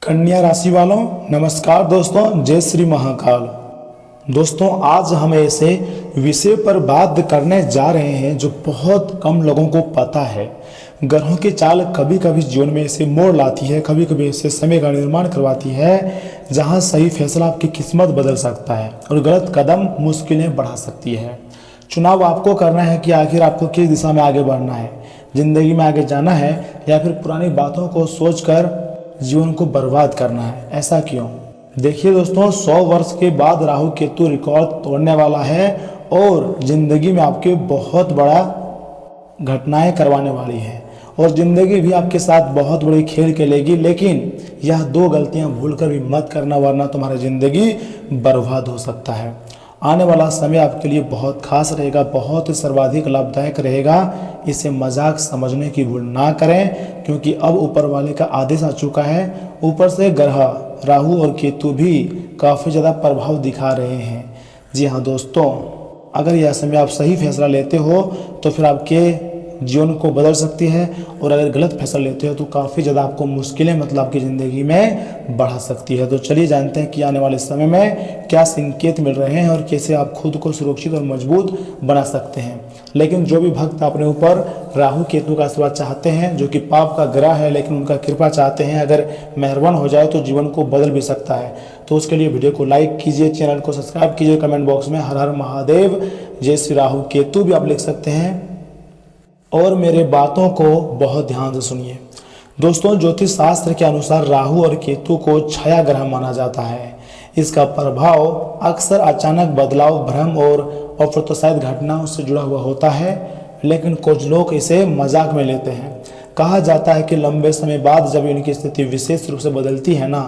कन्या राशि वालों नमस्कार दोस्तों, जय श्री महाकाल। दोस्तों आज हम ऐसे विषय पर बात करने जा रहे हैं जो बहुत कम लोगों को पता है। ग्रहों की चाल कभी कभी जीवन में ऐसे मोड़ लाती है, कभी कभी ऐसे समय का निर्माण करवाती है जहां सही फैसला आपकी किस्मत बदल सकता है और गलत कदम मुश्किलें बढ़ा सकती है। चुनाव आपको करना है कि आखिर आपको किस दिशा में आगे बढ़ना है, जिंदगी में आगे जाना है या फिर पुरानी बातों को सोचकर जीवन को बर्बाद करना है। ऐसा क्यों? देखिए दोस्तों, 100 वर्ष के बाद राहु केतु रिकॉर्ड तोड़ने वाला है और जिंदगी में आपके बहुत बड़ा घटनाएं करवाने वाली है और जिंदगी भी आपके साथ बहुत बड़ी खेल खेलेगी। लेकिन यह 2 गलतियां भूलकर भी मत करना, वरना तुम्हारी जिंदगी बर्बाद हो सकता है। आने वाला समय आपके लिए बहुत खास रहेगा, बहुत ही सर्वाधिक लाभदायक रहेगा। इसे मजाक समझने की भूल ना करें, क्योंकि अब ऊपर वाले का आदेश आ चुका है। ऊपर से ग्रह राहु और केतु भी काफ़ी ज़्यादा प्रभाव दिखा रहे हैं। जी हाँ दोस्तों, अगर यह समय आप सही फैसला लेते हो तो फिर आपके जीवन को बदल सकती है, और अगर गलत फैसला लेते हो तो काफ़ी ज़्यादा आपको मुश्किलें आपकी ज़िंदगी में बढ़ा सकती है। तो चलिए जानते हैं कि आने वाले समय में क्या संकेत मिल रहे हैं और कैसे आप खुद को सुरक्षित और मजबूत बना सकते हैं। लेकिन जो भी भक्त अपने ऊपर राहु केतु का आशीर्वाद चाहते हैं, जो कि पाप का ग्रह है लेकिन उनका कृपा चाहते हैं, अगर मेहरबान हो जाए तो जीवन को बदल भी सकता है। तो उसके लिए वीडियो को लाइक कीजिए, चैनल को सब्सक्राइब कीजिए, कमेंट बॉक्स में हर हर महादेव जय श्री राहु केतु भी आप लिख सकते हैं और मेरे बातों को बहुत ध्यान से सुनिए। दोस्तों ज्योतिष शास्त्र के अनुसार राहु और केतु को छाया ग्रह माना जाता है। इसका प्रभाव अक्सर अचानक बदलाव, भ्रम और अप्रत्याशित घटनाओं से जुड़ा हुआ होता है, लेकिन कुछ लोग इसे मजाक में लेते हैं। कहा जाता है कि लंबे समय बाद जब इनकी स्थिति विशेष रूप से बदलती है ना,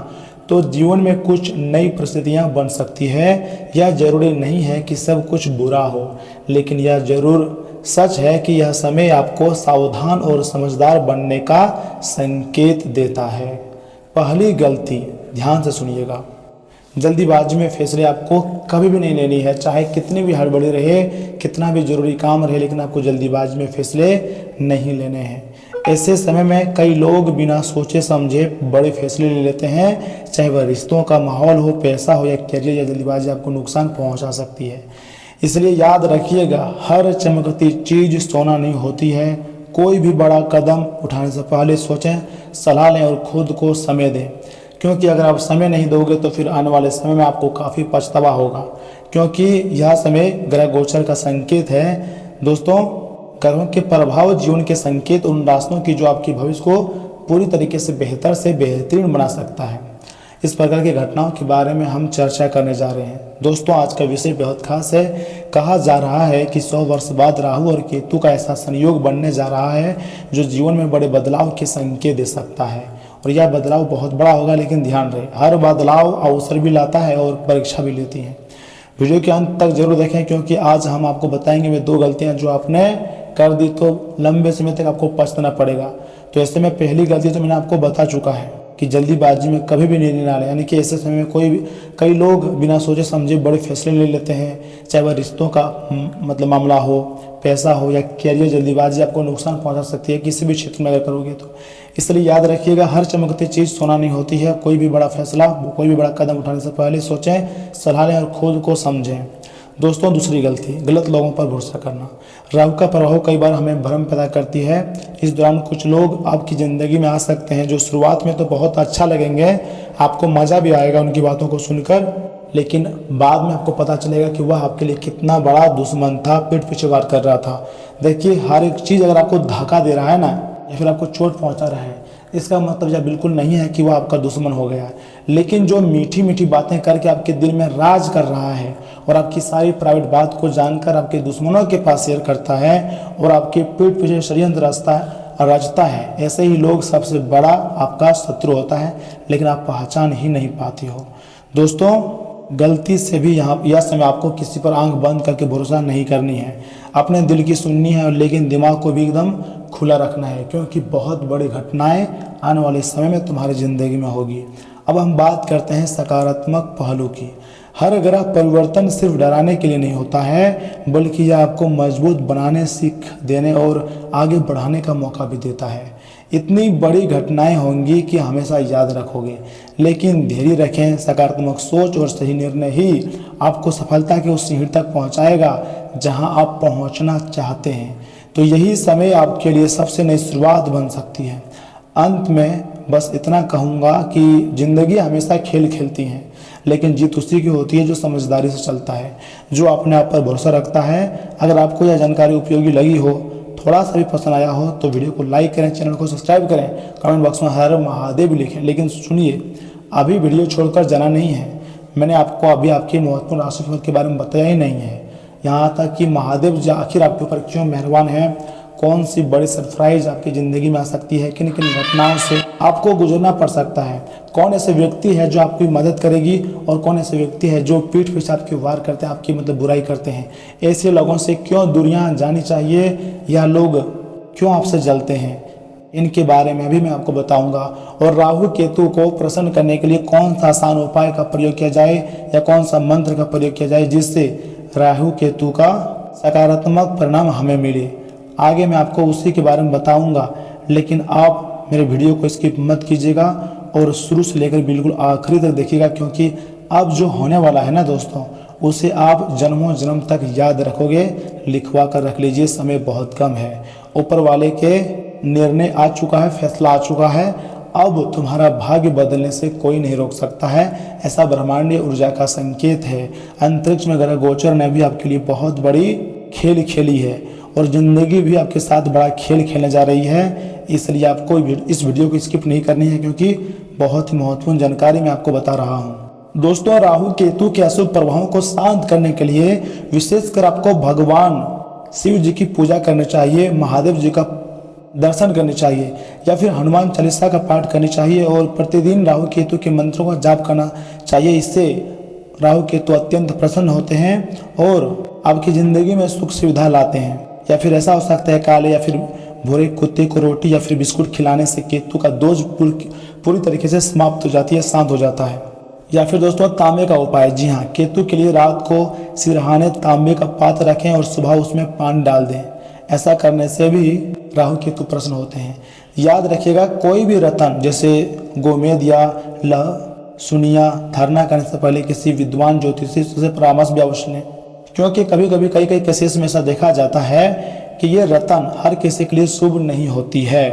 तो जीवन में कुछ नई परिस्थितियां बन सकती है। यह जरूरी नहीं है कि सब कुछ बुरा हो, लेकिन यह जरूर सच है कि यह समय आपको सावधान और समझदार बनने का संकेत देता है। पहली गलती, ध्यान से सुनिएगा, जल्दीबाजी में फैसले आपको कभी भी नहीं लेनी है। चाहे कितनी भी हड़बड़ी रहे, कितना भी जरूरी काम रहे, लेकिन आपको जल्दीबाजी में फैसले नहीं लेने हैं। ऐसे समय में कई लोग बिना सोचे समझे बड़े फैसले ले लेते हैं, चाहे वह रिश्तों का माहौल हो, पैसा हो या करियर। या जल्दीबाजी आपको नुकसान पहुंचा सकती है। इसलिए याद रखिएगा, हर चमकती चीज सोना नहीं होती है। कोई भी बड़ा कदम उठाने से पहले सोचें, सलाह लें और खुद को समय दें, क्योंकि अगर आप समय नहीं दोगे तो फिर आने वाले समय में आपको काफ़ी पछतावा होगा, क्योंकि यह समय ग्रह गोचर का संकेत है। दोस्तों ग्रहों के प्रभाव जीवन के संकेत उन रास्तों की जो आपकी भविष्य को पूरी तरीके से बेहतर से बेहतरीन बना सकता है। इस प्रकार की घटनाओं के बारे में हम चर्चा करने जा रहे हैं। दोस्तों आज का विषय बहुत खास है। कहा जा रहा है कि 100 वर्ष बाद राहु और केतु का ऐसा संयोग बनने जा रहा है जो जीवन में बड़े बदलाव के संकेत दे सकता है, और यह बदलाव बहुत बड़ा होगा। लेकिन ध्यान रहे, हर बदलाव अवसर भी लाता है और परीक्षा भी लेती है। वीडियो के अंत तक जरूर देखें, क्योंकि आज हम आपको बताएंगे वे 2 गलतियाँ जो आपने कर दी तो लंबे समय तक आपको पछताना पड़ेगा। तो ऐसे में पहली गलती तो मैंने आपको बता चुका है कि जल्दीबाजी में कभी भी निर्णय ना लें। यानी कि ऐसे समय में कई लोग बिना सोचे समझे बड़े फैसले ले लेते हैं, चाहे वह रिश्तों का मामला हो, पैसा हो या करियर। जल्दीबाजी आपको नुकसान पहुंचा सकती है किसी भी क्षेत्र में अगर करोगे तो। इसलिए याद रखिएगा, हर चमकती चीज़ सोना नहीं होती है। कोई भी बड़ा फैसला, कोई भी बड़ा कदम उठाने से पहले सोचें, सलाह लें और खुद को समझें। दोस्तों दूसरी गलती, गलत लोगों पर भरोसा करना। राहु का प्रभाव कई बार हमें भ्रम पैदा करती है। इस दौरान कुछ लोग आपकी ज़िंदगी में आ सकते हैं जो शुरुआत में तो बहुत अच्छा लगेंगे, आपको मज़ा भी आएगा उनकी बातों को सुनकर, लेकिन बाद में आपको पता चलेगा कि वह आपके लिए कितना बड़ा दुश्मन था, पीठ पीछे वार कर रहा था। देखिए हर एक चीज़ अगर आपको धक्का दे रहा है ना, या फिर आपको चोट पहुँचा रहा है, इसका मतलब यह बिल्कुल नहीं है कि वह आपका दुश्मन हो गया। लेकिन जो मीठी मीठी बातें करके आपके दिल में राज कर रहा है और आपकी सारी प्राइवेट बात को जानकर आपके दुश्मनों के पास शेयर करता है और आपके पीठ पीछे षड्यंत्र रचता है, ऐसे ही लोग सबसे बड़ा आपका शत्रु होता है, लेकिन आप पहचान ही नहीं पाते हो। दोस्तों गलती से भी यह समय आपको किसी पर आंख बंद करके भरोसा नहीं करनी है। अपने दिल की सुननी है, लेकिन दिमाग को भी एकदम खुला रखना है, क्योंकि बहुत बड़ी घटनाएं आने वाले समय में तुम्हारी ज़िंदगी में होगी। अब हम बात करते हैं सकारात्मक पहलू की। हर ग्रह परिवर्तन सिर्फ डराने के लिए नहीं होता है, बल्कि यह आपको मजबूत बनाने, सीख देने और आगे बढ़ाने का मौका भी देता है। इतनी बड़ी घटनाएं होंगी कि हमेशा याद रखोगे। लेकिन धैर्य रखें, सकारात्मक सोच और सही निर्णय ही आपको सफलता के उस सीढ़ी तक पहुंचाएगा जहां आप पहुंचना चाहते हैं। तो यही समय आपके लिए सबसे नई शुरुआत बन सकती है। अंत में बस इतना कहूँगा कि ज़िंदगी हमेशा खेल खेलती है, लेकिन जीत उसी की होती है जो समझदारी से चलता है, जो अपने आप पर भरोसा रखता है। अगर आपको यह जानकारी उपयोगी लगी हो, थोड़ा सा भी पसंद आया हो, तो वीडियो को लाइक करें, चैनल को सब्सक्राइब करें, कमेंट बॉक्स में हर महादेव लिखें। लेकिन सुनिए, अभी वीडियो छोड़कर जाना नहीं है। मैंने आपको अभी आपकी महत्वपूर्ण राशिफल के बारे में बताया ही नहीं है, यहाँ तक कि महादेव जी आखिर आपके ऊपर क्यों मेहरबान हैं, कौन सी बड़ी सरप्राइज आपकी ज़िंदगी में आ सकती है, किन किन घटनाओं से आपको गुजरना पड़ सकता है, कौन ऐसे व्यक्ति है जो आपकी मदद करेगी और कौन ऐसे व्यक्ति है जो पीठ पीछे आपकी वार करते हैं, आपकी बुराई करते हैं। ऐसे लोगों से क्यों दूरियां जानी चाहिए, या लोग क्यों आपसे जलते हैं, इनके बारे में भी मैं आपको बताऊंगा। और राहु केतु को प्रसन्न करने के लिए कौन सा आसान उपाय का प्रयोग किया जाए या कौन सा मंत्र का प्रयोग किया जाए जिससे राहु केतु का सकारात्मक परिणाम हमें मिले, आगे मैं आपको उसी के बारे में बताऊंगा। लेकिन आप मेरे वीडियो को स्किप मत कीजिएगा और शुरू से लेकर बिल्कुल आखिरी तक देखिएगा, क्योंकि अब जो होने वाला है ना दोस्तों, उसे आप जन्मों जन्म तक याद रखोगे। लिखवा कर रख लीजिए, समय बहुत कम है। ऊपर वाले के निर्णय आ चुका है, फैसला आ चुका है। अब तुम्हारा भाग्य बदलने से कोई नहीं रोक सकता है, ऐसा ब्रह्मांडीय ऊर्जा का संकेत है। अंतरिक्ष में ग्रह गोचर ने भी आपके लिए बहुत बड़ी खेल खेली है और ज़िंदगी भी आपके साथ बड़ा खेल खेलने जा रही है। इसलिए आपको इस वीडियो को स्किप नहीं करनी है, क्योंकि बहुत ही महत्वपूर्ण जानकारी मैं आपको बता रहा हूँ। दोस्तों, राहु केतु के अशुभ प्रभावों को शांत करने के लिए विशेषकर आपको भगवान शिव जी की पूजा करनी चाहिए, महादेव जी का दर्शन करनी चाहिए, या फिर हनुमान चालीसा का पाठ करनी चाहिए और प्रतिदिन राहु केतु के मंत्रों का जाप करना चाहिए। इससे राहु केतु अत्यंत प्रसन्न होते हैं और आपकी ज़िंदगी में सुख सुविधा लाते हैं। या फिर ऐसा हो सकता है काले या फिर भूरे कुत्ते को रोटी या फिर बिस्कुट खिलाने से केतु का दोष पूरी तरीके से समाप्त हो जाती है, शांत हो जाता है। या फिर दोस्तों, तांबे का उपाय। जी हाँ, केतु के लिए रात को सिरहाने तांबे का पात्र रखें और सुबह उसमें पानी डाल दें। ऐसा करने से भी राहु केतु प्रसन्न होते हैं। याद रखिएगा, कोई भी रत्न जैसे गोमेद या लहसुनिया धारणा करने से पहले किसी विद्वान ज्योतिषी से परामर्श भी अवश्य लें, क्योंकि कभी कभी कई केसेस में ऐसा देखा जाता है कि ये रत्न हर किसी के लिए शुभ नहीं होती है।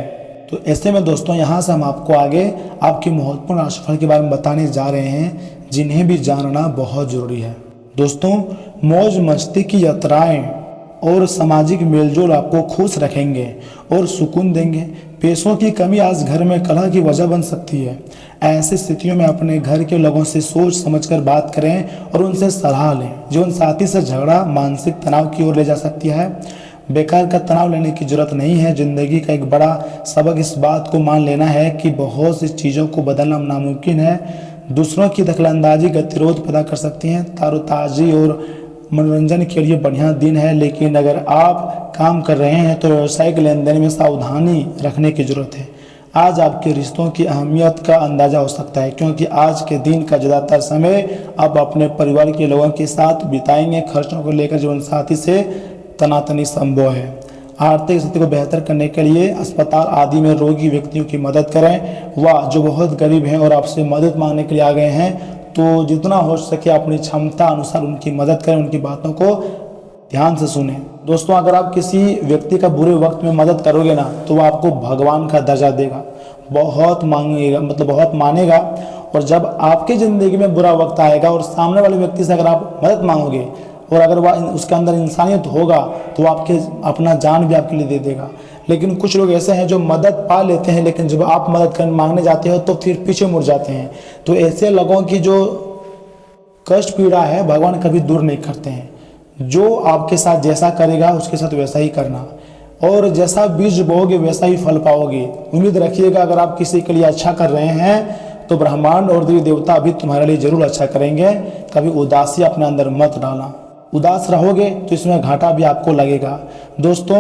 तो ऐसे में दोस्तों, यहाँ से हम आपको आगे आपकी महत्वपूर्ण राशिफल के बारे में बताने जा रहे हैं, जिन्हें भी जानना बहुत जरूरी है। दोस्तों, मौज मस्ती की यात्राएं और सामाजिक मेलजोल आपको खुश रखेंगे और सुकून देंगे। पैसों की कमी आज घर में कलह की वजह बन सकती है। ऐसी स्थितियों में अपने घर के लोगों से सोच समझकर बात करें और उनसे सलाह लें। जीवन साथी से झगड़ा मानसिक तनाव की ओर ले जा सकती है। बेकार का तनाव लेने की जरूरत नहीं है। जिंदगी का एक बड़ा सबक इस बात को मान लेना है कि बहुत सी चीज़ों को बदलना नामुमकिन है। दूसरों की दखलंदाजी गतिरोध पैदा कर सकती हैं। तारोताजी और मनोरंजन के लिए बढ़िया दिन है, लेकिन अगर आप काम कर रहे हैं तो व्यवसायिक लेन देन में सावधानी रखने की जरूरत है। आज आपके रिश्तों की अहमियत का अंदाजा हो सकता है, क्योंकि आज के दिन का ज़्यादातर समय आप अपने परिवार के लोगों के साथ बिताएंगे। खर्चों को लेकर जीवन साथी से तनातनी संभव है। आर्थिक स्थिति को बेहतर करने के लिए अस्पताल आदि में रोगी व्यक्तियों की मदद करें। वह जो बहुत गरीब हैं और आपसे मदद मांगने के लिए आ गए हैं, तो जितना हो सके अपनी क्षमता अनुसार उनकी मदद करें, उनकी बातों को ध्यान से सुने। दोस्तों, अगर आप किसी व्यक्ति का बुरे वक्त में मदद करोगे ना, तो वह आपको भगवान का दर्जा देगा, बहुत मांगेगा, बहुत मानेगा। और जब आपकी ज़िंदगी में बुरा वक्त आएगा और सामने वाले व्यक्ति से अगर आप मदद मांगोगे और अगर वह उसके अंदर इंसानियत होगा, तो आपके अपना जान भी आपके लिए दे देगा। लेकिन कुछ लोग ऐसे हैं जो मदद पा लेते हैं, लेकिन जब आप मदद मांगने जाते हो तो फिर पीछे मुड़ जाते हैं। तो ऐसे लोगों की जो कष्ट पीड़ा है, भगवान कभी दूर नहीं करते हैं। जो आपके साथ जैसा करेगा उसके साथ वैसा ही करना, और जैसा बीज बोओगे वैसा ही फल पाओगे। उम्मीद रखिएगा, अगर आप किसी के लिए अच्छा कर रहे हैं तो ब्रह्मांड और देवी देवता भी तुम्हारे लिए जरूर अच्छा करेंगे। कभी उदासी अपने अंदर मत डालना। उदास रहोगे तो इसमें घाटा भी आपको लगेगा। दोस्तों,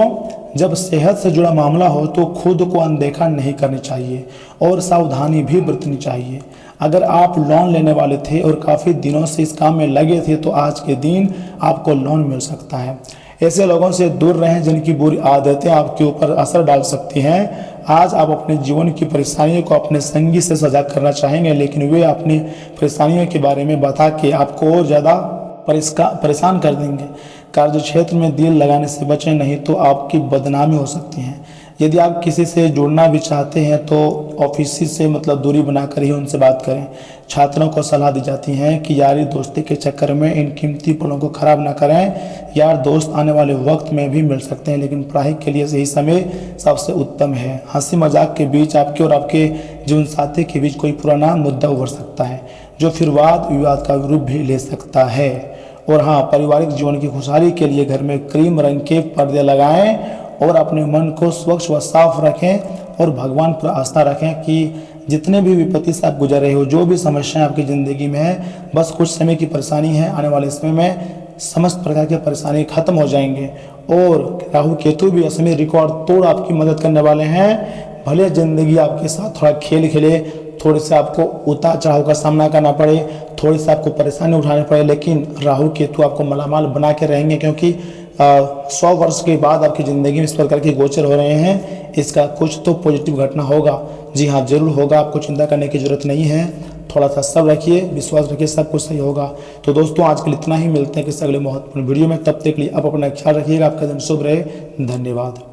जब सेहत से जुड़ा मामला हो तो खुद को अनदेखा नहीं करनी चाहिए और सावधानी भी बरतनी चाहिए। अगर आप लोन लेने वाले थे और काफ़ी दिनों से इस काम में लगे थे, तो आज के दिन आपको लोन मिल सकता है। ऐसे लोगों से दूर रहें जिनकी बुरी आदतें आपके ऊपर असर डाल सकती हैं। आज आप अपने जीवन की परेशानियों को अपने संगी से साझा करना चाहेंगे, लेकिन वे अपनी परेशानियों के बारे में बता के आपको और ज़्यादा परेशान कर देंगे। कार्य क्षेत्र में दिल लगाने से बचें, नहीं तो आपकी बदनामी हो सकती है। यदि आप किसी से जुड़ना भी चाहते हैं तो ऑफिस से दूरी बनाकर ही उनसे बात करें। छात्रों को सलाह दी जाती है कि यारी दोस्ती के चक्कर में इन कीमती पलों को खराब ना करें। यार दोस्त आने वाले वक्त में भी मिल सकते हैं, लेकिन पढ़ाई के लिए सही समय सबसे उत्तम है। हंसी मजाक के बीच आपके और आपके जीवन साथी के बीच कोई पुराना मुद्दा उभर सकता है, जो फिर वाद विवाद का रूप भी ले सकता है। और हाँ, पारिवारिक जीवन की खुशहाली के लिए घर में क्रीम रंग के पर्दे लगाएं और अपने मन को स्वच्छ व साफ रखें और भगवान पर आस्था रखें कि जितने भी विपत्ति से आप गुजर रहे हो, जो भी समस्याएं आपकी ज़िंदगी में है, बस कुछ समय की परेशानी है। आने वाले समय में समस्त प्रकार की परेशानी खत्म हो जाएंगे और राहु केतु भी असमय रिकॉर्ड तोड़ आपकी मदद करने वाले हैं। भले ज़िंदगी आपके साथ थोड़ा खेल खेले, थोड़े से आपको उतार चढ़ाव का सामना करना पड़े, थोड़ी सी आपको परेशानी उठानी पड़े, लेकिन राहु केतु आपको मालामाल बना के रहेंगे, क्योंकि 100 वर्ष के बाद आपकी ज़िंदगी में इस प्रकार के गोचर हो रहे हैं। इसका कुछ तो पॉजिटिव घटना होगा। जी हाँ, जरूर होगा। आपको चिंता करने की ज़रूरत नहीं है। थोड़ा सा सब्र रखिए, विश्वास रखिए, सब कुछ सही होगा। तो दोस्तों, आज के लिए इतना ही। मिलते हैं किसी अगले महत्वपूर्ण वीडियो में। तब तक के लिए आप अपना ख्याल रखिएगा। आपका दिन शुभ रहे। धन्यवाद।